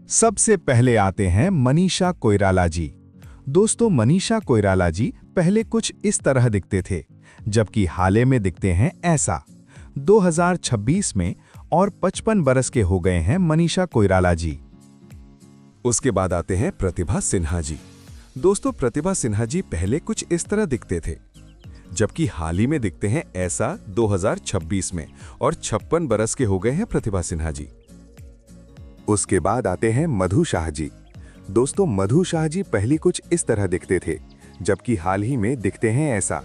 सबसे पहले आते हैं मनीषा कोइराला जी। दोस्तों, मनीषा कोइराला जी पहले कुछ इस तरह दिखते थे, जबकि हाल में दिखते हैं ऐसा। 2026 में और 55 बरस के हो गए हैं मनीषा कोइराला जी। उसके बाद आते हैं प्रतिभा सिन्हा जी। दोस्तों, प्रतिभा सिन्हा जी पहले कुछ इस तरह दिखते थे, जबकि हाल ही में दिखते हैं ऐसा 2026 में और 56 बरस के हो गए हैं प्रतिभा सिन्हा जी। उसके बाद आते हैं मधु शाह जी। दोस्तों, मधु शाह जी पहले कुछ इस तरह दिखते थे, जबकि हाल ही में दिखते हैं ऐसा।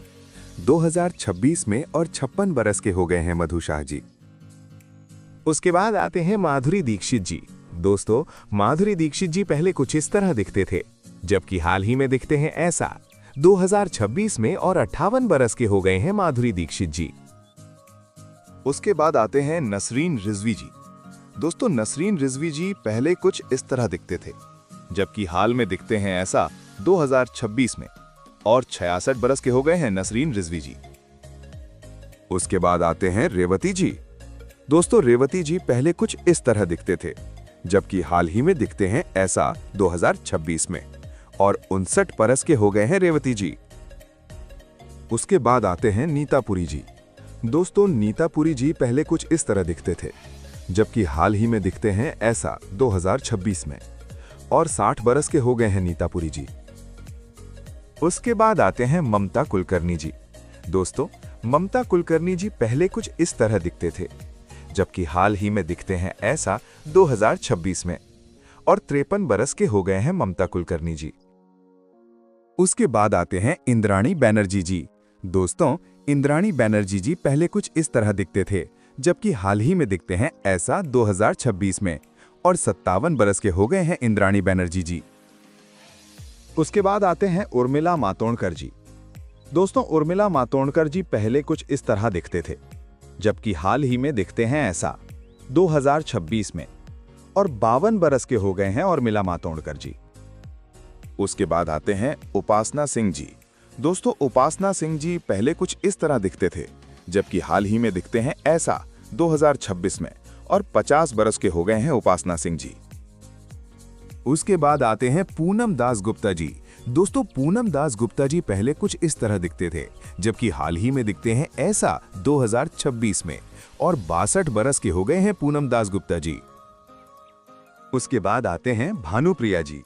2026 में और 56 बरस के हो गए हैं मधु शाह जी। उसके बाद आते हैं माधुरी दीक्षित जी। दोस्तों, माधुरी दीक्षित जी पहले कुछ इस तरह दिखते थे, जबकि हाल ही में दिखते हैं ऐसा। 2026 में और 58 बरस के हो गए हैं माधुरी दीक्षित जी। उसके बाद आते हैं नसरीन रिजवी जी। दोस्तों, नसरीन रिजवी जी पहले कुछ इस तरह दिखते थे, जबकि हाल में दिखते हैं ऐसा 2026 में और 66 बरस के हो गए हैं नसरीन रिजवी जी। उसके बाद आते हैं रेवती जी। दोस्तों, रेवती जी पहले कुछ इस तरह दिखते थे, जबकि हाल ही में दिखते हैं ऐसा 2026 में और 59 बरस के हो गए हैं रेवती जी। उसके बाद आते हैं नीतापुरी जी। दोस्तों, नीतापुरी जी पहले कुछ इस तरह दिखते थे, जबकि हाल ही में दिखते हैं ऐसा 2026 में और 60 बरस के हो गए हैं नीतापुरी जी। उसके बाद आते हैं ममता कुलकर्णी जी। दोस्तों, ममता कुलकर्णी जी पहले कुछ इस तरह दिखते थे, जबकि हाल ही में दिखते हैं ऐसा 2026 में और 53 बरस के हो गए हैं ममता कुलकर्णी जी। उसके बाद आते हैं इंद्राणी बनर्जी जी। दोस्तों, इंद्राणी बनर्जी जी पहले कुछ इस तरह दिखते थे, जबकि हाल ही में दिखते हैं ऐसा 2026 में और 57 बरस के हो गए हैं इंद्राणी बनर्जी जी। उसके बाद आते हैं उर्मिला मातोंडकर जी। दोस्तों, उर्मिला मातोंडकर जी पहले कुछ इस तरह दिखते थे, जबकि हाल ही में दिखते हैं ऐसा 2026 में और 52 बरस के हो गए हैं उर्मिला मातोंडकर जी। उसके बाद आते हैं उपासना सिंह जी। दोस्तों, उपासना सिंह जी पहले कुछ इस तरह दिखते थे, जबकि हाल ही में दिखते हैं ऐसा 2026 में और 50 बरस के हो गए हैं उपासना सिंह जी। उसके बाद आते हैं पूनम दास गुप्ता जी। दोस्तों, पूनम दास गुप्ता जी पहले कुछ इस तरह दिखते थे, जबकि हाल ही में दिखते हैं ऐसा 2026 में और 62 बरस के हो गए हैं पूनम दास गुप्ता जी। उसके बाद आते हैं भानुप्रिया जी।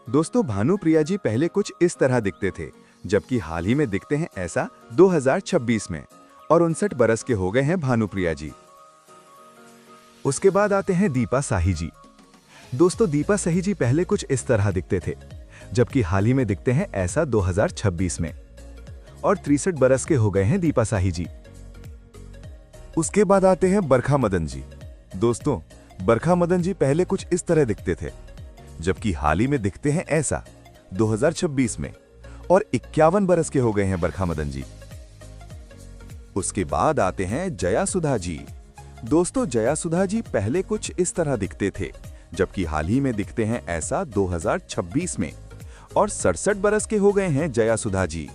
दोस्तों, भानुप्रिया जी पहले कुछ इस तरह दिखते थे, जबकि हाल ही में दिखते हैं ऐसा 2026 में और 59 बरस के हो गए हैं भानुप्रिया जी। उसके बाद आते हैं दीपा साही जी। दोस्तों, दीपा साही जी पहले कुछ इस तरह दिखते थे, जबकि हाल ही में दिखते हैं ऐसा 2026 में और 63 बरस के हो गए हैं दीपा साही जी। उसके बाद आते हैं बरखा मदन जी। दोस्तों, बरखा मदन जी पहले कुछ इस तरह दिखते थे, जबकि हाल ही में दिखते हैं ऐसा 2026 में और 51 बरस के हो गए हैं बरखा मदन जी। उसके बाद आते हैं जया सुधा जी। दोस्तों, जया सुधा जी पहले कुछ इस तरह दिखते थे, जबकि हाल ही में दिखते हैं ऐसा 2026 में और 67 बरस के हो गए हैं जया सुधा जी।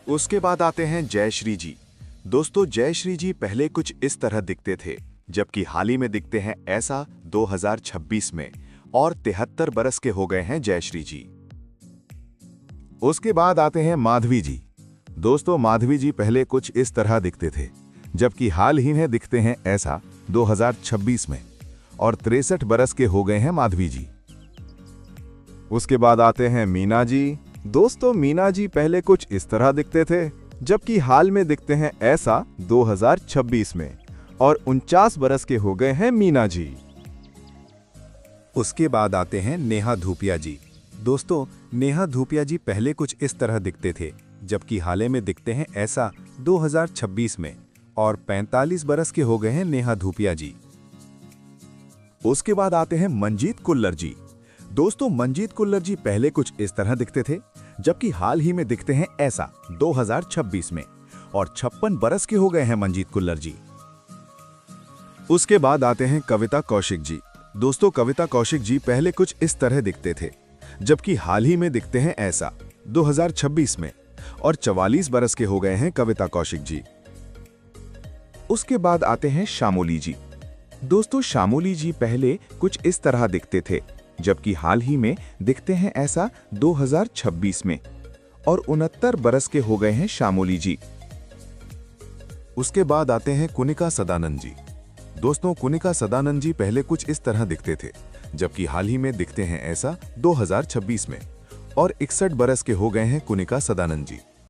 उसके बाद आते हैं जयश्री जी। दोस्तों, जयश्री जी पहले कुछ इस तरह दिखते थे, जबकि हाल ही में दिखते हैं ऐसा 2026 में और 73 बरस के हो गए हैं जयश्री जी। उसके बाद आते हैं माधवी जी। दोस्तों, माधवी जी पहले कुछ इस तरह दिखते थे, जबकि हाल ही में दिखते हैं ऐसा 2026 में और 63 बरस के हो गए हैं माधवी जी। उसके बाद आते हैं मीना जी। दोस्तों, मीना जी पहले कुछ इस तरह दिखते थे, जबकि हाल में दिखते हैं ऐसा 2026 में और 49 बरस के हो गए हैं मीना जी। उसके बाद आते हैं नेहा धूपिया जी। दोस्तों, नेहा धूपिया जी पहले कुछ इस तरह दिखते थे, जबकि हाल में दिखते हैं ऐसा 2026 में और 45 बरस के हो गए हैं नेहा धूपिया जी। उसके बाद आते हैं मंजीत कुल्लर जी। दोस्तों, मंजीत कुल्लर जी पहले कुछ इस तरह दिखते थे, जबकि हाल ही में दिखते हैं ऐसा 2026 में और 56 बरस के हो गए हैं मंजीत कुल्लर जी। उसके बाद आते हैं कविता कौशिक जी। दोस्तों, कविता कौशिक जी पहले कुछ इस तरह दिखते थे, जबकि हाल ही में दिखते हैं ऐसा 2026 में और 44 बरस के हो गए हैं कविता कौशिक जी। उसके बाद आते हैं शामोली जी। दोस्तों शामोली जी पहले कुछ इस तरह दिखते थे, जबकि हाल ही में दिखते हैं ऐसा 2026 में, और 69 बरस के हो गए हैं शामोली जी। उसके बाद आते हैं कुनिका सदानंद जी। दोस्तों कुनिका सदानंद जी पहले कुछ इस तरह दिखते थे, जबकि हाल ही में दिखते हैं ऐसा 2026 में, और 61 बरस के हो गए हैं कुनिका सदानंद जी।